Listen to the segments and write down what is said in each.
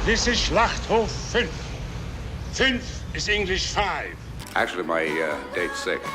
This is Schlachthof 5. 5 is English 5. Actually, my date's 6.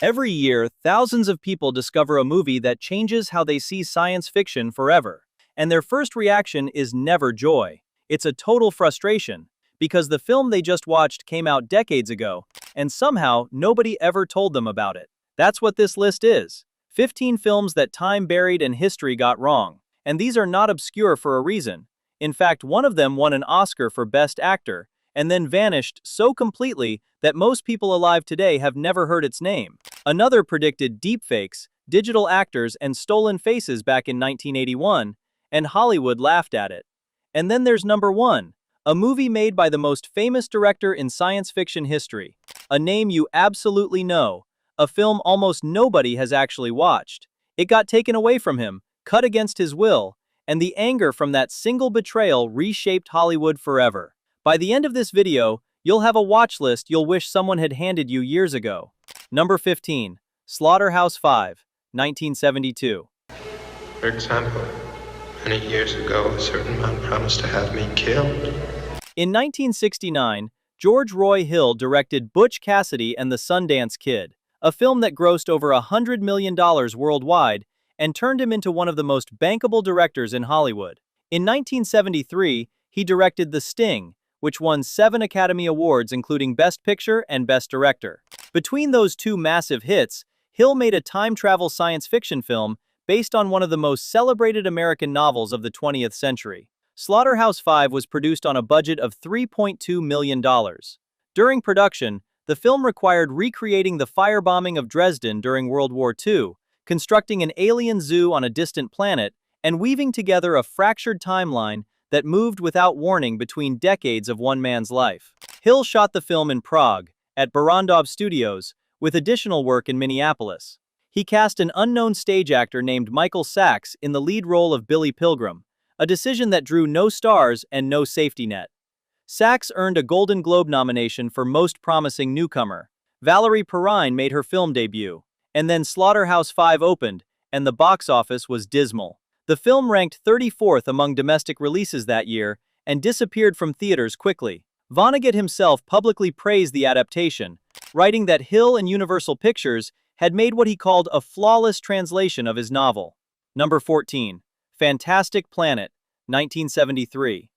Every year, thousands of people discover a movie that changes how they see science fiction forever. And their first reaction is never joy. It's a total frustration, because the film they just watched came out decades ago, and somehow nobody ever told them about it. That's what this list is. 15 films that time buried and history got wrong. And these are not obscure for a reason. In fact, one of them won an Oscar for Best Actor, and then vanished so completely that most people alive today have never heard its name. Another predicted deepfakes, digital actors, and stolen faces back in 1981, and Hollywood laughed at it. And then there's number 1, a movie made by the most famous director in science fiction history. A name you absolutely know, a film almost nobody has actually watched. It got taken away from him, cut against his will, and the anger from that single betrayal reshaped Hollywood forever. By the end of this video, you'll have a watch list you'll wish someone had handed you years ago. Number 15, Slaughterhouse-Five, 1972. For example, many years ago, a certain man promised to have me killed. In 1969, George Roy Hill directed Butch Cassidy and the Sundance Kid, a film that grossed over $100 million worldwide and turned him into one of the most bankable directors in Hollywood. In 1973, he directed The Sting, which won 7 Academy Awards including Best Picture and Best Director. Between those two massive hits, Hill made a time-travel science fiction film based on one of the most celebrated American novels of the 20th century. Slaughterhouse-Five was produced on a budget of $3.2 million. During production, the film required recreating the firebombing of Dresden during World War II, constructing an alien zoo on a distant planet, and weaving together a fractured timeline that moved without warning between decades of one man's life. Hill shot the film in Prague, at Barrandov Studios, with additional work in Minneapolis. He cast an unknown stage actor named Michael Sachs in the lead role of Billy Pilgrim, a decision that drew no stars and no safety net. Sachs earned a Golden Globe nomination for Most Promising Newcomer. Valerie Perrine made her film debut, and then Slaughterhouse-Five opened, and the box office was dismal. The film ranked 34th among domestic releases that year and disappeared from theaters quickly. Vonnegut himself publicly praised the adaptation, writing that Hill and Universal Pictures had made what he called a flawless translation of his novel. Number 14, Fantastic Planet, 1973.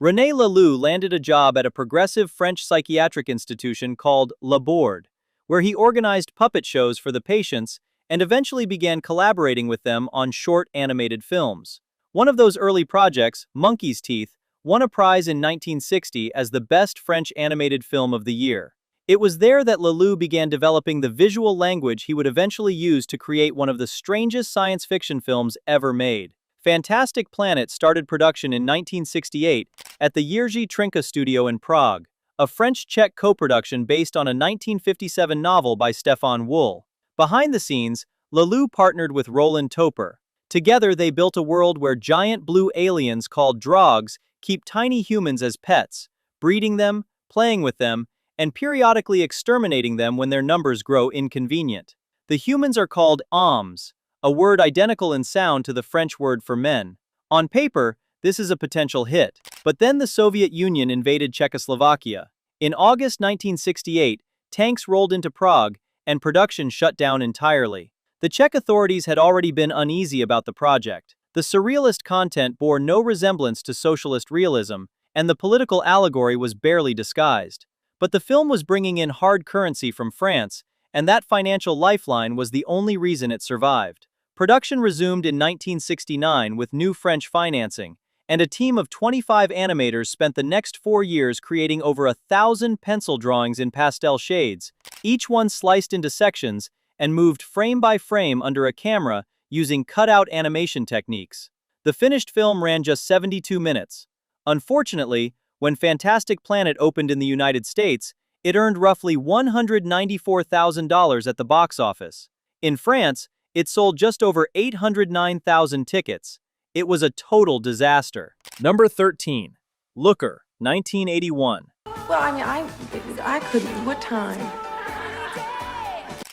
René Laloux landed a job at a progressive French psychiatric institution called La Bourde, where he organized puppet shows for the patients and eventually began collaborating with them on short animated films. One of those early projects, Monkey's Teeth, won a prize in 1960 as the best French animated film of the year. It was there that Laloux began developing the visual language he would eventually use to create one of the strangest science fiction films ever made. Fantastic Planet started production in 1968 at the Jiří Trinka studio in Prague, a French-Czech co-production based on a 1957 novel by Stefan Wool. Behind the scenes, Laloux partnered with Roland Topper. Together they built a world where giant blue aliens called drogs keep tiny humans as pets, breeding them, playing with them, and periodically exterminating them when their numbers grow inconvenient. The humans are called hommes, a word identical in sound to the French word for men. On paper, this is a potential hit. But then the Soviet Union invaded Czechoslovakia. In August 1968, tanks rolled into Prague, and production shut down entirely. The Czech authorities had already been uneasy about the project. The surrealist content bore no resemblance to socialist realism, and the political allegory was barely disguised. But the film was bringing in hard currency from France, and that financial lifeline was the only reason it survived. Production resumed in 1969 with new French financing, and a team of 25 animators spent the next 4 years creating over 1,000 pencil drawings in pastel shades, each one sliced into sections and moved frame by frame under a camera using cutout animation techniques. The finished film ran just 72 minutes. Unfortunately, when Fantastic Planet opened in the United States, it earned roughly $194,000 at the box office. In France, it sold just over 809,000 tickets. It was a total disaster. Number 13. Looker, 1981. Well, I mean, I couldn't. What time?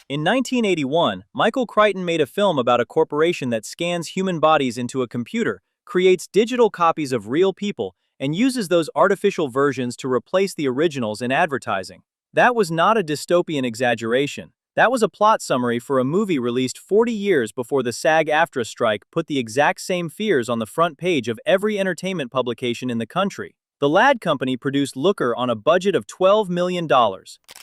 In 1981, Michael Crichton made a film about a corporation that scans human bodies into a computer, creates digital copies of real people, and uses those artificial versions to replace the originals in advertising. That was not a dystopian exaggeration. That was a plot summary for a movie released 40 years before the SAG-AFTRA strike put the exact same fears on the front page of every entertainment publication in the country. The Ladd Company produced Looker on a budget of $12 million.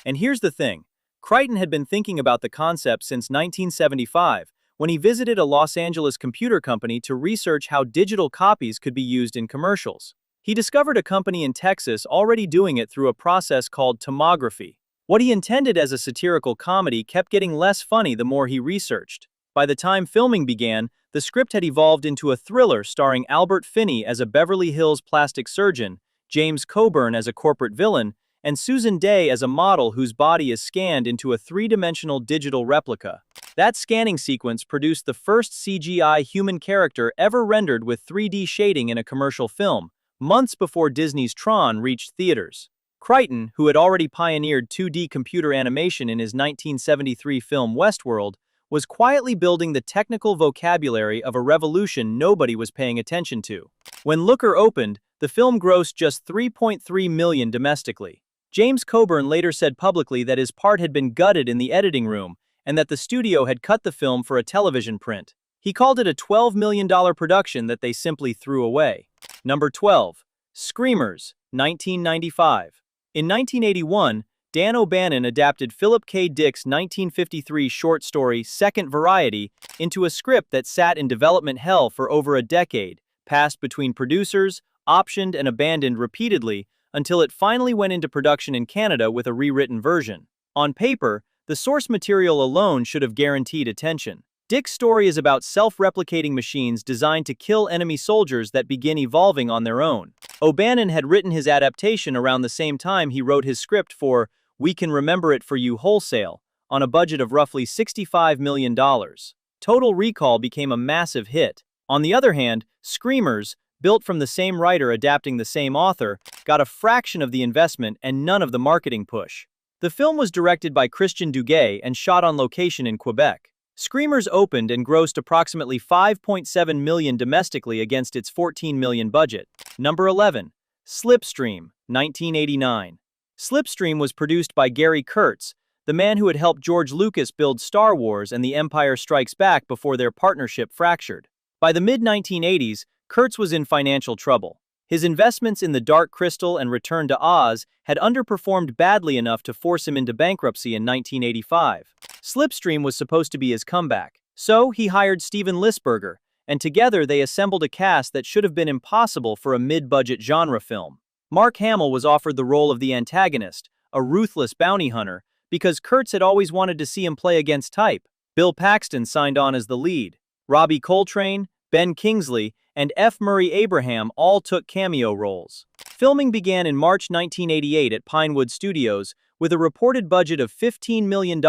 And here's the thing. Crichton had been thinking about the concept since 1975, when he visited a Los Angeles computer company to research how digital copies could be used in commercials. He discovered a company in Texas already doing it through a process called tomography. What he intended as a satirical comedy kept getting less funny the more he researched. By the time filming began, the script had evolved into a thriller starring Albert Finney as a Beverly Hills plastic surgeon, James Coburn as a corporate villain, and Susan Day as a model whose body is scanned into a three-dimensional digital replica. That scanning sequence produced the first CGI human character ever rendered with 3D shading in a commercial film, months before Disney's Tron reached theaters. Crichton, who had already pioneered 2D computer animation in his 1973 film Westworld, was quietly building the technical vocabulary of a revolution nobody was paying attention to. When Looker opened, the film grossed just $3.3 million domestically. James Coburn later said publicly that his part had been gutted in the editing room and that the studio had cut the film for a television print. He called it a $12 million production that they simply threw away. Number 12. Screamers, 1995. In 1981, Dan O'Bannon adapted Philip K. Dick's 1953 short story Second Variety into a script that sat in development hell for over a decade, passed between producers, optioned and abandoned repeatedly, until it finally went into production in Canada with a rewritten version. On paper, the source material alone should have guaranteed attention. Dick's story is about self-replicating machines designed to kill enemy soldiers that begin evolving on their own. O'Bannon had written his adaptation around the same time he wrote his script for We Can Remember It For You Wholesale, on a budget of roughly $65 million. Total Recall became a massive hit. On the other hand, Screamers, built from the same writer adapting the same author, got a fraction of the investment and none of the marketing push. The film was directed by Christian Duguay and shot on location in Quebec. Screamers opened and grossed approximately $5.7 million domestically against its $14 million budget. Number 11. Slipstream, 1989. Slipstream was produced by Gary Kurtz, the man who had helped George Lucas build Star Wars and The Empire Strikes Back before their partnership fractured. By the mid-1980s, Kurtz was in financial trouble. His investments in The Dark Crystal and Return to Oz had underperformed badly enough to force him into bankruptcy in 1985. Slipstream was supposed to be his comeback. So he hired Steven Lisberger, and together they assembled a cast that should have been impossible for a mid-budget genre film. Mark Hamill was offered the role of the antagonist, a ruthless bounty hunter, because Kurtz had always wanted to see him play against type. Bill Paxton signed on as the lead. Robbie Coltrane, Ben Kingsley, and F. Murray Abraham all took cameo roles. Filming began in March 1988 at Pinewood Studios, with a reported budget of $15 million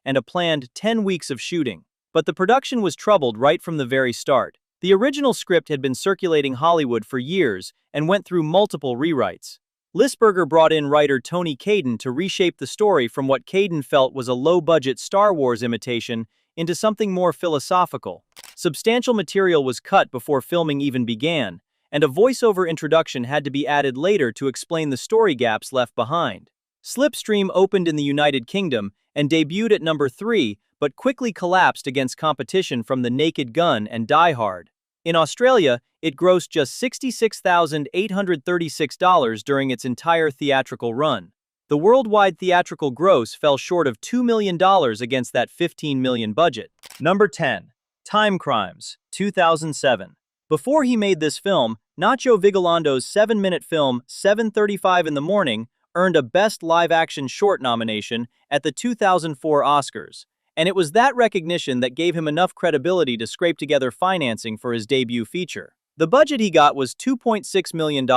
and a planned 10 weeks of shooting. But the production was troubled right from the very start. The original script had been circulating Hollywood for years and went through multiple rewrites. Lisberger brought in writer Tony Caden to reshape the story from what Caden felt was a low-budget Star Wars imitation into something more philosophical. Substantial material was cut before filming even began, and a voiceover introduction had to be added later to explain the story gaps left behind. Slipstream opened in the United Kingdom and debuted at number 3, but quickly collapsed against competition from The Naked Gun and Die Hard. In Australia, it grossed just $66,836 during its entire theatrical run. The worldwide theatrical gross fell short of $2 million against that $15 million budget. Number 10. Time Crimes, 2007. Before he made this film, Nacho Vigalando's 7-minute film 7:35 in the Morning earned a Best Live-Action Short nomination at the 2004 Oscars, and it was that recognition that gave him enough credibility to scrape together financing for his debut feature. The budget he got was $2.6 million.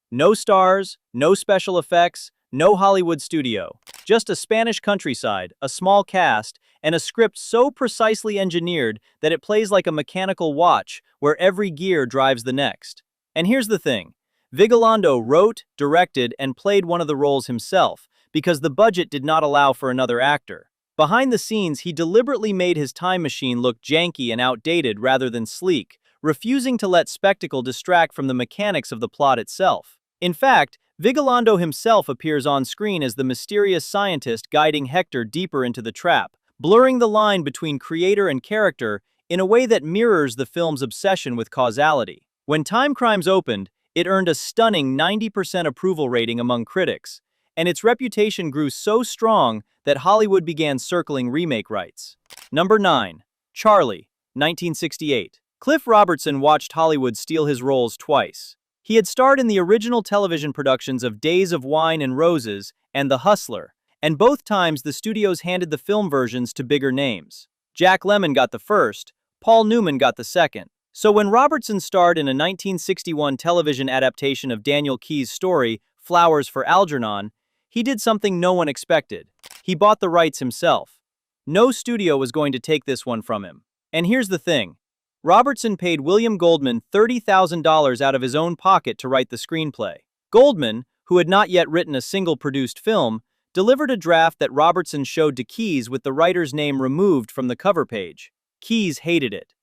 No stars, no special effects, no Hollywood studio. Just a Spanish countryside, a small cast, and a script so precisely engineered that it plays like a mechanical watch where every gear drives the next. And here's the thing. Vigalondo wrote, directed, and played one of the roles himself, because the budget did not allow for another actor. Behind the scenes, he deliberately made his time machine look janky and outdated rather than sleek, refusing to let spectacle distract from the mechanics of the plot itself. In fact, Vigalondo himself appears on screen as the mysterious scientist guiding Hector deeper into the trap, blurring the line between creator and character in a way that mirrors the film's obsession with causality. When Time Crimes opened, it earned a stunning 90% approval rating among critics, and its reputation grew so strong that Hollywood began circling remake rights. Number 9. Charlie, 1968. Cliff Robertson watched Hollywood steal his roles twice. He had starred in the original television productions of Days of Wine and Roses and The Hustler, and both times the studios handed the film versions to bigger names. Jack Lemmon got the first, Paul Newman got the second. So when Robertson starred in a 1961 television adaptation of Daniel Keyes' story, Flowers for Algernon, he did something no one expected. He bought the rights himself. No studio was going to take this one from him. And here's the thing. Robertson paid William Goldman $30,000 out of his own pocket to write the screenplay. Goldman, who had not yet written a single produced film, delivered a draft that Robertson showed to Keyes with the writer's name removed from the cover page. Keyes hated it.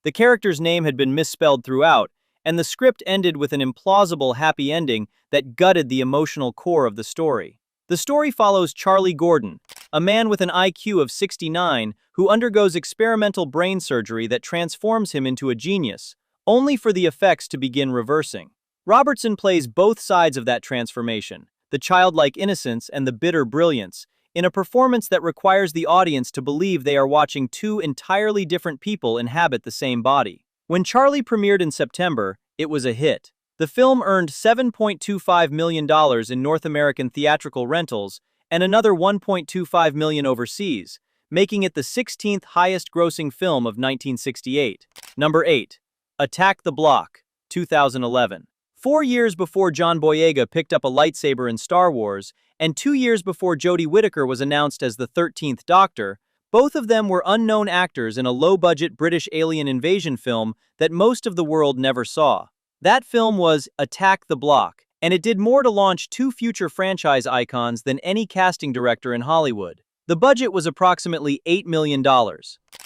The character's name had been misspelled throughout, and the script ended with an implausible happy ending that gutted the emotional core of the story. The story follows Charlie Gordon, a man with an IQ of 69 who undergoes experimental brain surgery that transforms him into a genius, only for the effects to begin reversing. Robertson plays both sides of that transformation, the childlike innocence and the bitter brilliance, in a performance that requires the audience to believe they are watching two entirely different people inhabit the same body. When Charlie premiered in September, it was a hit. The film earned $7.25 million in North American theatrical rentals and another $1.25 million overseas, making it the 16th highest-grossing film of 1968. Number 8. Attack the Block, 2011. 4 years before John Boyega picked up a lightsaber in Star Wars, and 2 years before Jodie Whittaker was announced as the 13th Doctor, both of them were unknown actors in a low-budget British alien invasion film that most of the world never saw. That film was Attack the Block, and it did more to launch two future franchise icons than any casting director in Hollywood. The budget was approximately $8 million.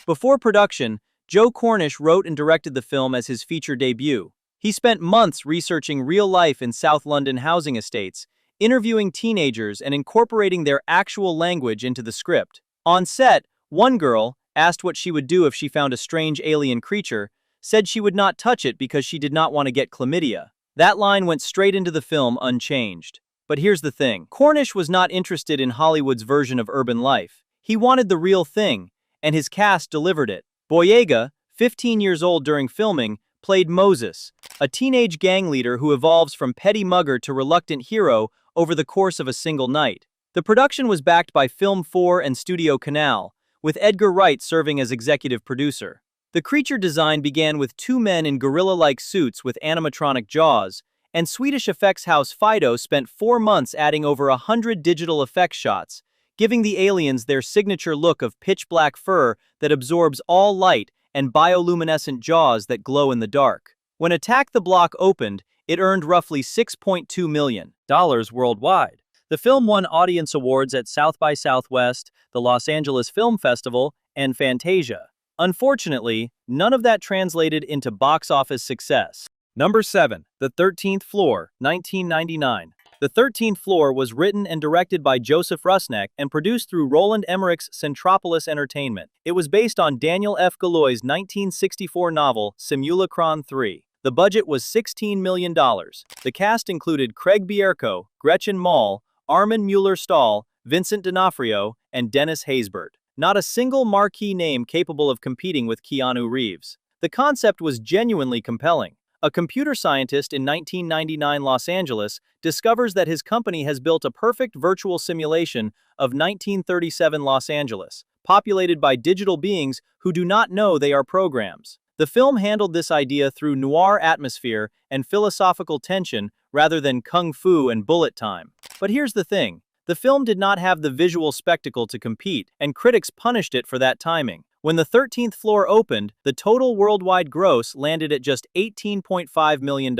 Before production, Joe Cornish wrote and directed the film as his feature debut. He spent months researching real life in South London housing estates, interviewing teenagers and incorporating their actual language into the script. On set, one girl, asked what she would do if she found a strange alien creature, said she would not touch it because she did not want to get chlamydia. That line went straight into the film unchanged. But here's the thing. Cornish was not interested in Hollywood's version of urban life. He wanted the real thing, and his cast delivered it. Boyega, 15 years old during filming, played Moses, a teenage gang leader who evolves from petty mugger to reluctant hero over the course of a single night. The production was backed by Film 4 and Studio Canal, with Edgar Wright serving as executive producer. The creature design began with two men in gorilla-like suits with animatronic jaws, and Swedish effects house Fido spent 4 months adding over 100 digital effects shots, giving the aliens their signature look of pitch-black fur that absorbs all light and bioluminescent jaws that glow in the dark. When Attack the Block opened, it earned roughly $6.2 million worldwide. The film won audience awards at South by Southwest, the Los Angeles Film Festival, and Fantasia. Unfortunately, none of that translated into box office success. Number 7. The 13th Floor, 1999. The 13th Floor was written and directed by Joseph Rusnak and produced through Roland Emmerich's Centropolis Entertainment. It was based on Daniel F. Galloy's 1964 novel Simulacron 3. The budget was $16 million. The cast included Craig Bierko, Gretchen Mol, Armin Mueller-Stahl, Vincent D'Onofrio, and Dennis Haysbert. Not a single marquee name capable of competing with Keanu Reeves. The concept was genuinely compelling. A computer scientist in 1999 Los Angeles discovers that his company has built a perfect virtual simulation of 1937 Los Angeles, populated by digital beings who do not know they are programs. The film handled this idea through noir atmosphere and philosophical tension rather than kung fu and bullet time. But here's the thing. The film did not have the visual spectacle to compete, and critics punished it for that timing. When the 13th Floor opened, the total worldwide gross landed at just $18.5 million.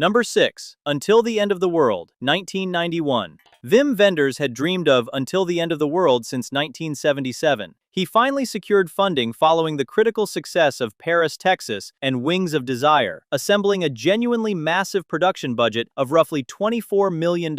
Number 6. Until the End of the World, 1991. Wim Wenders had dreamed of Until the End of the World since 1977. He finally secured funding following the critical success of Paris, Texas, and Wings of Desire, assembling a genuinely massive production budget of roughly $24 million.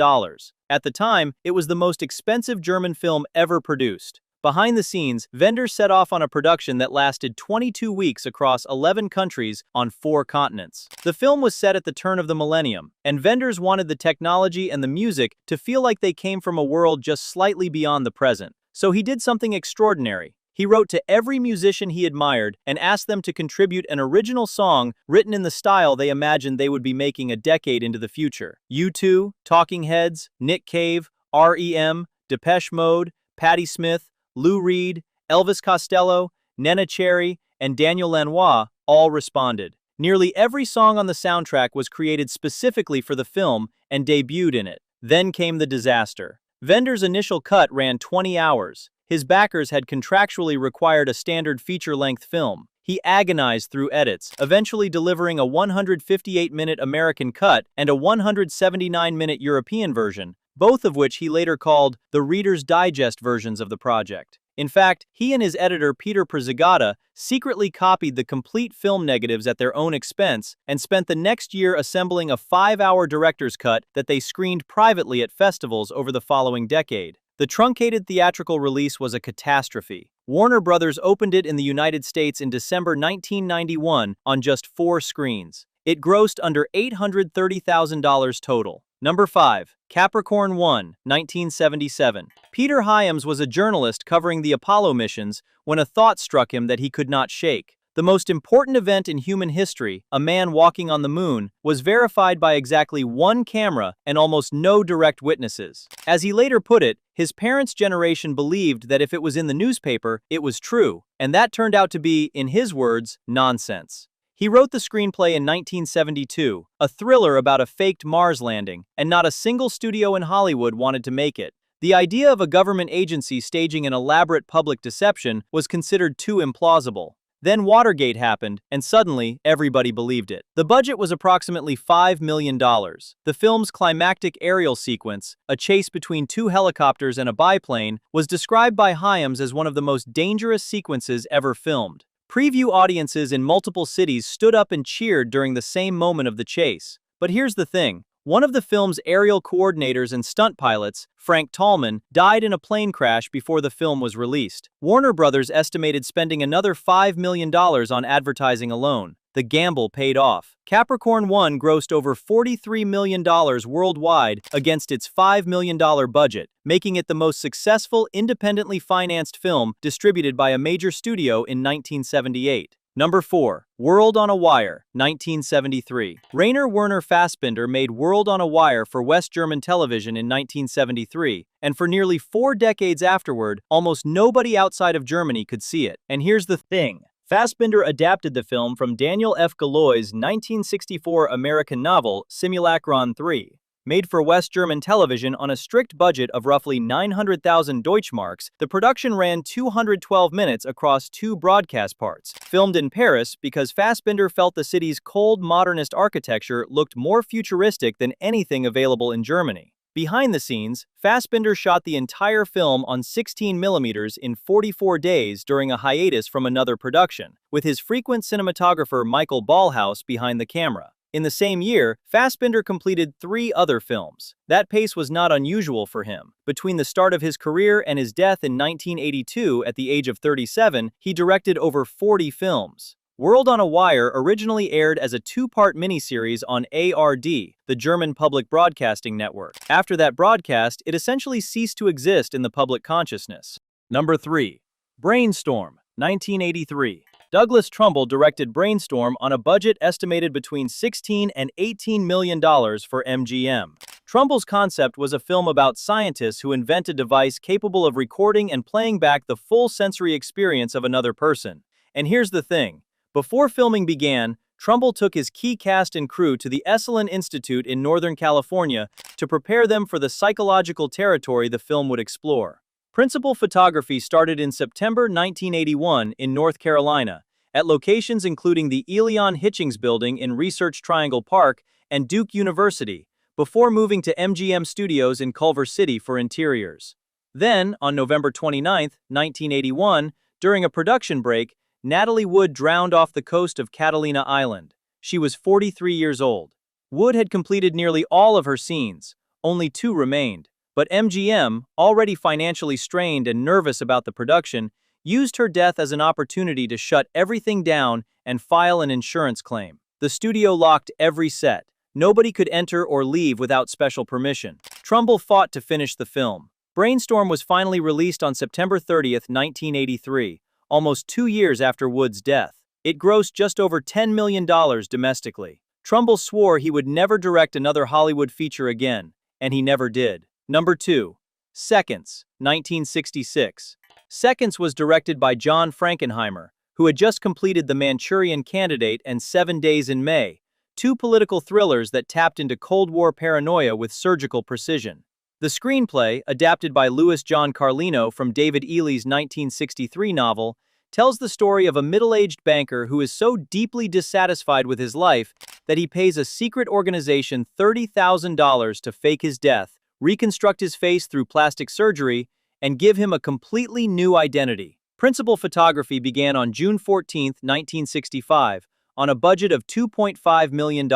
At the time, it was the most expensive German film ever produced. Behind the scenes, Wenders set off on a production that lasted 22 weeks across 11 countries on 4 continents. The film was set at the turn of the millennium, and Wenders wanted the technology and the music to feel like they came from a world just slightly beyond the present. So he did something extraordinary. He wrote to every musician he admired and asked them to contribute an original song written in the style they imagined they would be making a decade into the future. U2, Talking Heads, Nick Cave, R.E.M., Depeche Mode, Patti Smith, Lou Reed, Elvis Costello, Nena Cherry, and Daniel Lanois all responded. Nearly every song on the soundtrack was created specifically for the film and debuted in it. Then came the disaster. Wenders' initial cut ran 20 hours. His backers had contractually required a standard feature-length film. He agonized through edits, eventually delivering a 158-minute American cut and a 179-minute European version, both of which he later called the Reader's Digest versions of the project. In fact, he and his editor Peter Przygota secretly copied the complete film negatives at their own expense and spent the next year assembling a 5-hour director's cut that they screened privately at festivals over the following decade. The truncated theatrical release was a catastrophe. Warner Brothers opened it in the United States in December 1991 on just 4 screens. It grossed under $830,000 total. Number 5. Capricorn 1, 1977. Peter Hyams was a journalist covering the Apollo missions when a thought struck him that he could not shake. The most important event in human history, a man walking on the moon, was verified by exactly 1 camera and almost no direct witnesses. As he later put it, his parents' generation believed that if it was in the newspaper, it was true, and that turned out to be, in his words, nonsense. He wrote the screenplay in 1972, a thriller about a faked Mars landing, and not a single studio in Hollywood wanted to make it. The idea of a government agency staging an elaborate public deception was considered too implausible. Then Watergate happened, and suddenly, everybody believed it. The budget was approximately $5 million. The film's climactic aerial sequence, a chase between 2 helicopters and a biplane, was described by Hyams as one of the most dangerous sequences ever filmed. Preview audiences in multiple cities stood up and cheered during the same moment of the chase. But here's the thing. One of the film's aerial coordinators and stunt pilots, Frank Tallman, died in a plane crash before the film was released. Warner Brothers estimated spending another $5 million on advertising alone. The gamble paid off. Capricorn 1 grossed over $43 million worldwide against its $5 million budget, making it the most successful independently financed film distributed by a major studio in 1978. Number 4. World on a Wire, 1973. Rainer Werner Fassbinder made World on a Wire for West German television in 1973, and for nearly 4 decades afterward, almost nobody outside of Germany could see it. And here's the thing. Fassbinder adapted the film from Daniel F. Galloy's 1964 American novel, Simulacron 3. Made for West German television on a strict budget of roughly 900,000 Deutschmarks, the production ran 212 minutes across 2 broadcast parts. Filmed in Paris because Fassbinder felt the city's cold modernist architecture looked more futuristic than anything available in Germany. Behind the scenes, Fassbinder shot the entire film on 16mm in 44 days during a hiatus from another production, with his frequent cinematographer Michael Ballhaus behind the camera. In the same year, Fassbinder completed 3 other films. That pace was not unusual for him. Between the start of his career and his death in 1982 at the age of 37, he directed over 40 films. World on a Wire originally aired as a 2-part miniseries on ARD, the German public broadcasting network. After that broadcast, it essentially ceased to exist in the public consciousness. Number 3. Brainstorm, 1983. Douglas Trumbull directed Brainstorm on a budget estimated between $16 and $18 million for MGM. Trumbull's concept was a film about scientists who invent a device capable of recording and playing back the full sensory experience of another person. And here's the thing. Before filming began, Trumbull took his key cast and crew to the Esalen Institute in Northern California to prepare them for the psychological territory the film would explore. Principal photography started in September 1981 in North Carolina, at locations including the Elion Hitchings Building in Research Triangle Park and Duke University, before moving to MGM Studios in Culver City for interiors. Then, on November 29, 1981, during a production break, Natalie Wood drowned off the coast of Catalina Island. She was 43 years old. Wood had completed nearly all of her scenes. Only 2 remained. But MGM, already financially strained and nervous about the production, used her death as an opportunity to shut everything down and file an insurance claim. The studio locked every set. Nobody could enter or leave without special permission. Trumbull fought to finish the film. Brainstorm was finally released on September 30, 1983, almost 2 years after Wood's death. It grossed just over $10 million domestically. Trumbull swore he would never direct another Hollywood feature again, and he never did. Number 2. Seconds, 1966. Seconds was directed by John Frankenheimer, who had just completed The Manchurian Candidate and 7 Days in May, 2 political thrillers that tapped into Cold War paranoia with surgical precision. The screenplay, adapted by Louis John Carlino from David Ely's 1963 novel, tells the story of a middle-aged banker who is so deeply dissatisfied with his life that he pays a secret organization $30,000 to fake his death, reconstruct his face through plastic surgery, and give him a completely new identity. Principal photography began on June 14, 1965, on a budget of $2.5 million.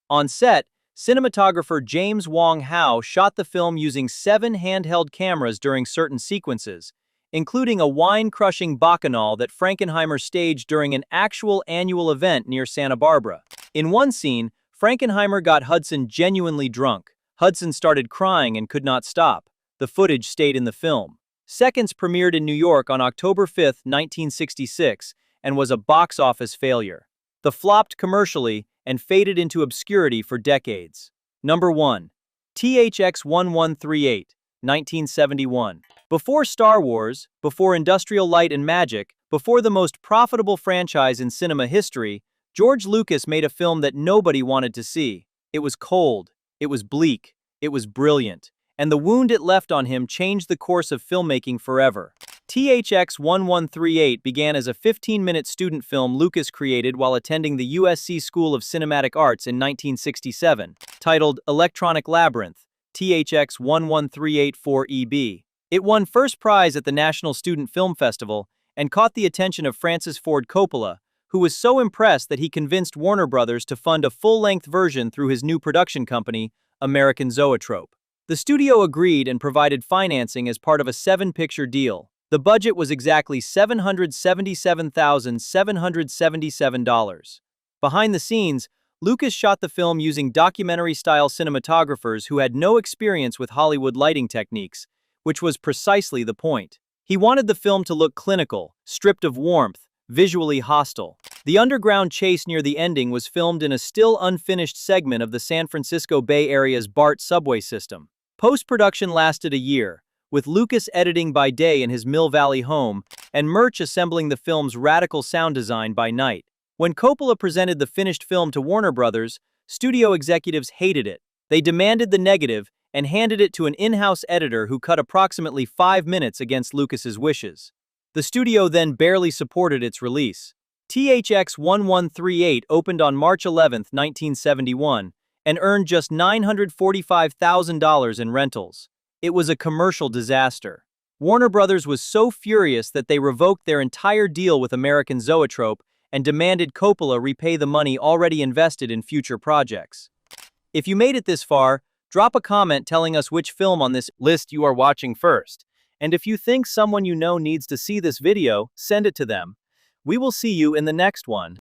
On set, cinematographer James Wong Howe shot the film using 7 handheld cameras during certain sequences, including a wine-crushing bacchanal that Frankenheimer staged during an actual annual event near Santa Barbara. In one scene, Frankenheimer got Hudson genuinely drunk. Hudson started crying and could not stop. The footage stayed in the film. Seconds premiered in New York on October 5, 1966, and was a box office failure. The flopped commercially and faded into obscurity for decades. Number 1. THX 1138, 1971. Before Star Wars, before Industrial Light and Magic, before the most profitable franchise in cinema history, George Lucas made a film that nobody wanted to see. It was cold, it was bleak, it was brilliant, and the wound it left on him changed the course of filmmaking forever. THX 1138 began as a 15-minute student film Lucas created while attending the USC School of Cinematic Arts in 1967, titled Electronic Labyrinth, THX 11384EB. It won first prize at the National Student Film Festival and caught the attention of Francis Ford Coppola, who was so impressed that he convinced Warner Brothers to fund a full-length version through his new production company, American Zoetrope. The studio agreed and provided financing as part of a 7-picture deal. The budget was exactly $777,777. Behind the scenes, Lucas shot the film using documentary-style cinematographers who had no experience with Hollywood lighting techniques, which was precisely the point. He wanted the film to look clinical, stripped of warmth, visually hostile. The underground chase near the ending was filmed in a still unfinished segment of the San Francisco Bay Area's BART subway system. Post-production lasted a year, with Lucas editing by day in his Mill Valley home and Murch assembling the film's radical sound design by night. When Coppola presented the finished film to Warner Brothers, studio executives hated it. They demanded the negative and handed it to an in-house editor who cut approximately 5 minutes against Lucas's wishes. The studio then barely supported its release. THX 1138 opened on March 11, 1971, and earned just $945,000 in rentals. It was a commercial disaster. Warner Brothers was so furious that they revoked their entire deal with American Zoetrope and demanded Coppola repay the money already invested in future projects. If you made it this far, drop a comment telling us which film on this list you are watching first. And if you think someone you know needs to see this video, send it to them. We will see you in the next one.